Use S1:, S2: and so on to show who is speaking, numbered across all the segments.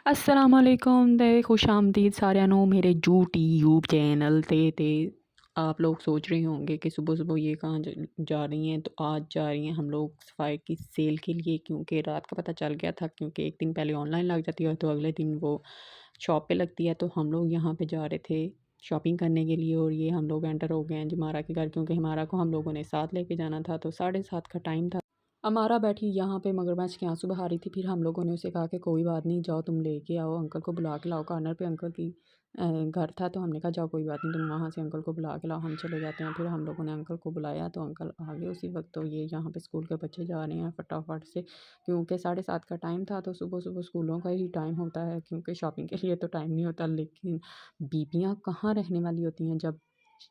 S1: अस्सलामुअलैकुम ते खुश आमदीद सारिਆਂ ਨੂੰ मेरे यूट्यूब चैनल ते आप लोग सोच रहे होंगे कि सुबह सुबह ये कहाँ जा रही हैं। तो आज जा रही हैं हम लोग सफ़ाई की सेल के लिए, क्योंकि रात का पता चल गया था, क्योंकि एक दिन पहले ऑनलाइन लग जाती है तो अगले दिन वो शॉप पे लगती है। तो हम लोग यहाँ पे जा रहे थे शॉपिंग करने के लिए, और ये हम लोग एंटर हो गए हैं जमारा के घर, क्योंकि हमारा को हम लोगों ने साथ लेके जाना था। तो 7:30 का टाइम था। अमारा बैठी यहाँ पे मगरमच्छ के आंसू बहा रही थी। फिर हम लोगों ने उसे कहा कि कोई बात नहीं, जाओ तुम लेके आओ, अंकल को बुला के लाओ। कॉर्नर पे अंकल की घर था, तो हमने कहा जाओ कोई बात नहीं, तुम वहाँ से अंकल को बुला के लाओ, हम चले जाते हैं। फिर हम लोगों ने अंकल को बुलाया तो अंकल आ गए उसी वक्त। तो ये यहाँ पे स्कूल के बच्चे जा रहे हैं फटाफट से, क्योंकि 7:30 का टाइम था। तो सुबह सुबह स्कूलों का ही टाइम होता है, क्योंकि शॉपिंग के लिए तो टाइम नहीं होता। लेकिन बीबियाँ कहाँ रहने वाली होती हैं, जब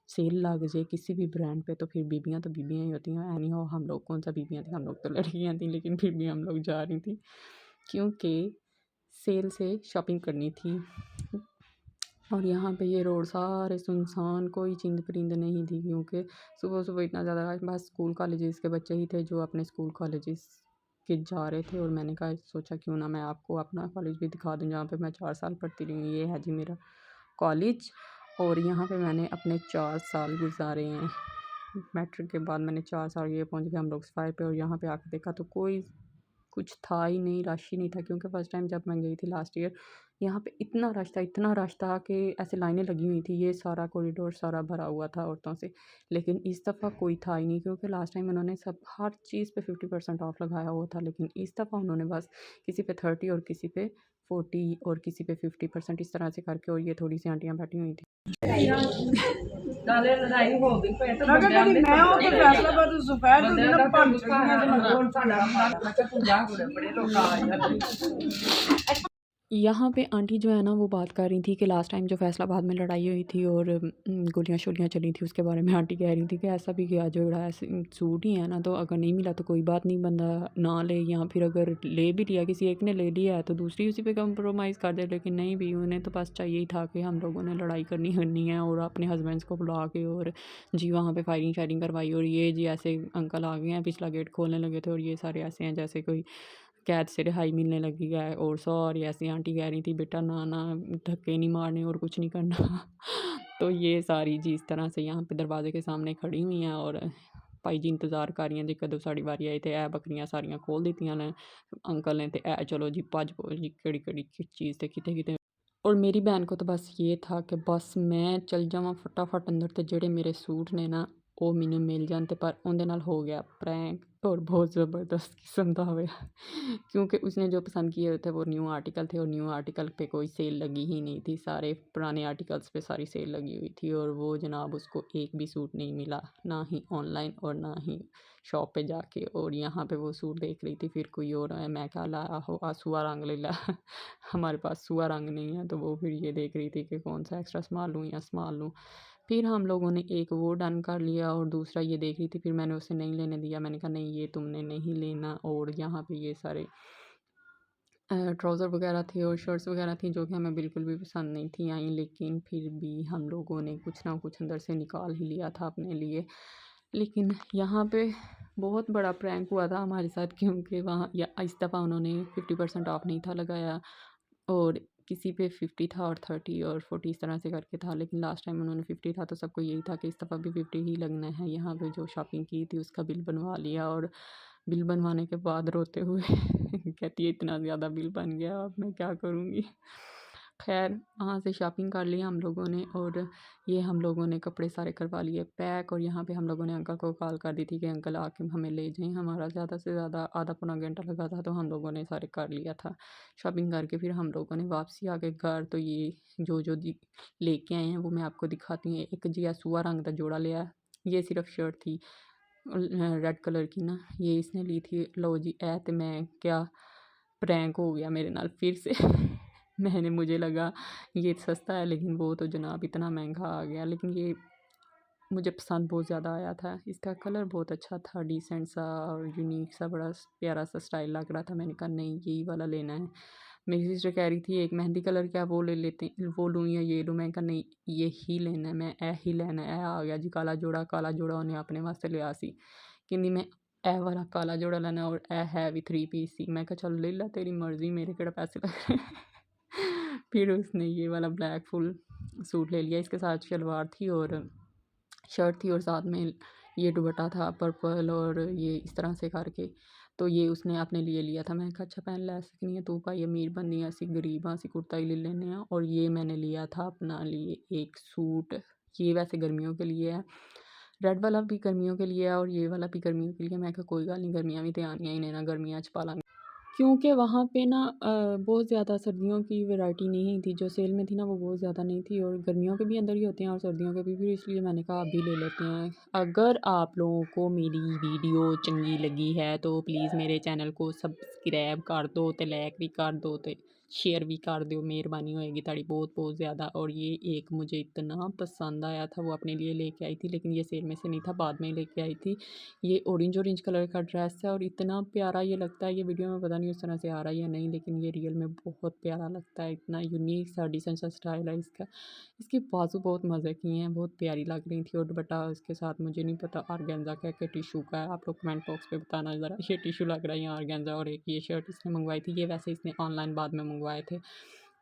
S1: सेल लग जाए किसी भी ब्रांड पे तो फिर बीबियाँ तो बीबियाँ ही होती हैं। एनी हो, हम लोग कौन सा बीबियाँ थी, हम लोग तो लड़कियाँ थी, लेकिन फिर भी हम लोग जा रही थी क्योंकि सेल से शॉपिंग करनी थी। और यहाँ पे ये रोड सारे सुनसान, कोई चिंद परिंद नहीं थी, क्योंकि सुबह सुबह इतना ज़्यादा बस स्कूल कॉलेजेस के बच्चे ही थे जो अपने स्कूल कॉलेजेस के जा रहे थे। और मैंने कहा सोचा क्यों ना मैं आपको अपना कॉलेज भी दिखा दूँ, जहाँ पे मैं 4 साल पढ़ती रही हूँ। ये है जी मेरा कॉलेज, और यहाँ पे मैंने अपने 4 साल गुजारे हैं। मैट्रिक के बाद मैंने 4 साल, ये पहुँच गए हम लोग सफाई पे। और यहाँ पे आके देखा तो कोई कुछ था ही नहीं, रश ही नहीं था, क्योंकि फर्स्ट टाइम जब मैं गई थी लास्ट ईयर, यहाँ पे इतना रश था कि ऐसे लाइनें लगी हुई थी। ये सारा कॉरिडोर सारा भरा हुआ था औरतों से। लेकिन इस दफ़ा कोई था ही नहीं, क्योंकि लास्ट टाइम उन्होंने सब हर चीज़ पे 50% ऑफ लगाया हुआ था। लेकिन इस दफ़ा उन्होंने बस किसी पे 30 और किसी पे 40 और किसी पे 50% इस तरह से करके। और ये थोड़ी सी आंटियाँ बैठी हुई थी।
S2: ਨਾਲੇ ਲੜਾਈ ਹੋ ਗਈ ਪਏ ਤਾਂ ਬੰਦਿਆਂ ਦੇ ਮੈਂ ਉਹ ਤੇ ਫੈਸਲਾਬਾਦ ਜ਼ੁਫੈਰ ਤੋਂ ਬਿਨਾਂ ਭੰਨ ਚੜੀਆਂ ਤੇ ਮਗਰੋਂ ਸਾਡਾ ਮੈਂ ਕਿਹਾ ਤੂੰ ਜਾ ਬੜੇ ਲੋਕ ਆ ਜਾਂਦੇ।
S1: यहाँ पे आंटी जो है ना वो बात कर रही थी कि लास्ट टाइम जो फैसलाबाद में लड़ाई हुई थी और गोलियाँ शोलियाँ चली थी, उसके बारे में आंटी कह रही थी कि ऐसा भी किया जो ऐसे सूट ही है ना, तो अगर नहीं मिला तो कोई बात नहीं, बंदा ना ले, या फिर अगर ले भी लिया, किसी एक ने ले लिया है तो दूसरी उसी पे कंप्रोमाइज़ कर दे। लेकिन नहीं भी, उन्हें तो बस चाहिए ही था कि हम लोगों ने लड़ाई करनी है, और अपने हस्बैंड्स को बुला के और जी वहाँ पे फायरिंग शायरिंग करवाई। और ये जी ऐसे अंकल आ गए हैं, पिछला गेट खोलने लगे थे, और ये सारे ऐसे हैं जैसे कोई कैद से रिहाई मिलने लगी है। और सारी ऐसी आंटी कह रही थी बेटा ना ना धक्के नहीं मारने और कुछ नहीं करना। तो ये सारी जी इस तरह से यहाँ पे दरवाजे के सामने खड़ी हुई हैं, और भाई जी इंतज़ार कर रही हैं जी कदों साड़ी बारी आई। थे ए बकरियां सारियां खोल दित्तियां ने अंकल ने, ते ए चलो जी भज पो जी कड़ी कड़ी चीज़ ते किते किते। और मेरी बहन को तो बस ये था कि बस मैं चल जावां फटाफट अंदर, ते जेह्ड़े मेरे सूट ने ना वो मैनू मिल जान। ते पर उंदे नाल हो गया प्रैंक, और बहुत ज़बरदस्त किस्म दा होया। क्योंकि उसने जो पसंद किए थे वो न्यू आर्टिकल थे, और न्यू आर्टिकल पे कोई सेल लगी ही नहीं थी। सारे पुराने आर्टिकल्स पे सारी सेल लगी हुई थी, और वो जनाब उसको एक भी सूट नहीं मिला, ना ही ऑनलाइन और ना ही शॉप पे जाके। और यहाँ पे वो सूट देख रही थी, फिर कोई और है, मैं कहा ला हो आसुआ रंग ले ला। हमारे पास सुआ रंग नहीं है, तो वो फिर ये देख रही थी कि कौन सा एक्स्ट्रा स्मॉल लूँ या स्मॉल लूँ। फिर हम लोगों ने एक वो डन कर लिया, और दूसरा ये देख रही थी, फिर मैंने उसे नहीं लेने दिया। मैंने कहा नहीं ये तुमने नहीं लेना। और यहाँ पे ये सारे ट्राउज़र वगैरह थे और शर्ट्स वगैरह थी, जो कि हमें बिल्कुल भी पसंद नहीं थी आई। लेकिन फिर भी हम लोगों ने कुछ ना कुछ अंदर से निकाल ही लिया था अपने लिए। लेकिन यहाँ पे बहुत बड़ा प्रैंक हुआ था हमारे साथ, क्योंकि वहाँ या इस दफ़ा उन्होंने 50% ऑफ नहीं था लगाया, और किसी पे 50 था और 30 और 40 इस तरह से करके था। लेकिन लास्ट टाइम उन्होंने 50 था, तो सबको यही था कि इस दफ़ा भी 50 ही लगना है। यहाँ पे जो शॉपिंग की थी उसका बिल बनवा लिया, और बिल बनवाने के बाद रोते हुए कहती है इतना ज़्यादा बिल बन गया, अब मैं क्या करूँगी। खैर वहाँ से शॉपिंग कर लिया हम लोगों ने, और ये हम लोगों ने कपड़े सारे करवा लिए पैक। और यहाँ पे हम लोगों ने अंकल को कॉल कर दी थी कि अंकल आके हमें ले जाएं। हमारा ज़्यादा से ज़्यादा आधा पौना घंटा लगा था, तो हम लोगों ने सारे कर लिया था शॉपिंग करके। फिर हम लोगों ने वापसी आ गए घर। तो ये जो लेके आए हैं वो मैं आपको दिखाती हूँ। एक जी सुआ रंग का जोड़ा लिया, ये सिर्फ शर्ट थी रेड कलर की ना, ये इसने ली थी। लो जी ए ते मैं क्या प्रैंक हो गया मेरे नाल फिर से। मैंने मुझे लगा ये सस्ता है, लेकिन वो तो जनाब इतना महंगा आ गया। लेकिन ये मुझे पसंद बहुत ज़्यादा आया था, इसका कलर बहुत अच्छा था, डिसेंट सा और यूनिक सा, बड़ा प्यारा सा स्टाइल लग रहा था। मैंने कहा नहीं यही वाला लेना है। मेरी सिस्टर कह रही थी एक मेहंदी कलर का वो ले लेते हैं, वो लूँ या ये लूँ। मैं कहा नहीं ये ही लेना है, मैं ए ही लेना है। ए आ गया जी काला जोड़ा उन्हें अपने वास्ते लिया सी कि नहीं मैं ए वाला काला जोड़ा लेना, और ए है भी 3 पीस सी। मैं कहा चल ले ला तेरी मर्ज़ी, मेरे केड़ा पैसे लग रहे हैं। फिर उसने ये वाला ब्लैक फुल सूट ले लिया, इसके साथ शलवार थी और शर्ट थी और साथ में ये दुपट्टा था पर्पल और ये इस तरह से करके। तो ये उसने अपने लिए लिया था। मैंने कहा अच्छा पहन लै सकनी है तू भाई अमीर बंदी है, असी गरीब हाँ, असी कुर्ता ही ले लेने हैं। और ये मैंने लिया था अपना लिए एक सूट, ये वैसे गर्मियों के लिए है, रेड वाला भी गर्मियों के लिए है और ये वाला भी गर्मियों के लिए। मैं कहा कोई गल नहीं, गर्मियाँ भी तो आनियां ही ने ना, गर्मियाँ च पा लांगे। क्योंकि वहाँ पे ना बहुत ज़्यादा सर्दियों की वैरायटी नहीं थी, जो सेल में थी ना वो बहुत ज़्यादा नहीं थी, और गर्मियों के भी अंदर ही होते हैं और सर्दियों के भी, फिर इसलिए मैंने कहा अभी ले लेते हैं। अगर आप लोगों को मेरी वीडियो चंगी लगी है तो प्लीज़ मेरे चैनल को सब्सक्राइब कर दो, तो लाइक भी कर दो, तो शेयर भी कर दो, मेहरबानी होएगी ताड़ी बहुत बहुत ज़्यादा। और ये एक मुझे इतना पसंद आया था, वो अपने लिए लेके आई थी, लेकिन ये सेल में से नहीं था, बाद में ही लेके आई थी। ये ऑरेंज कलर का ड्रेस है और इतना प्यारा ये लगता है, ये वीडियो में पता नहीं उस तरह से आ रहा है या नहीं, लेकिन ये रियल में बहुत प्यारा लगता है। इतना यूनिक सा डिसेंट सा स्टाइल है इसका। इसकी बाजू बहुत मज़े की हैं, बहुत प्यारी लग रही थी। और दुपट्टा इसके साथ मुझे नहीं पता ऑर्गेन्जा का है कि टिशू का है, आप लोग कमेंट बॉक्स पे बताना ज़रा। ये टिशू लग रहा है या ऑर्गेन्जा। और एक ये शर्ट इसने मंगवाई थी, ये वैसे इसने ऑनलाइन बाद में मंगवाए थे।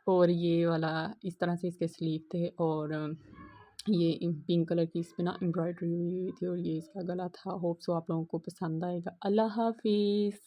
S1: और ये वाला इस तरह से इसके स्लीव थे और ये पिंक कलर की इस पे ना एम्ब्रॉयडरी हुई हुई थी और ये इसका गला था। होप सो आप लोगों को पसंद आएगा। अल्लाह हाफिज़।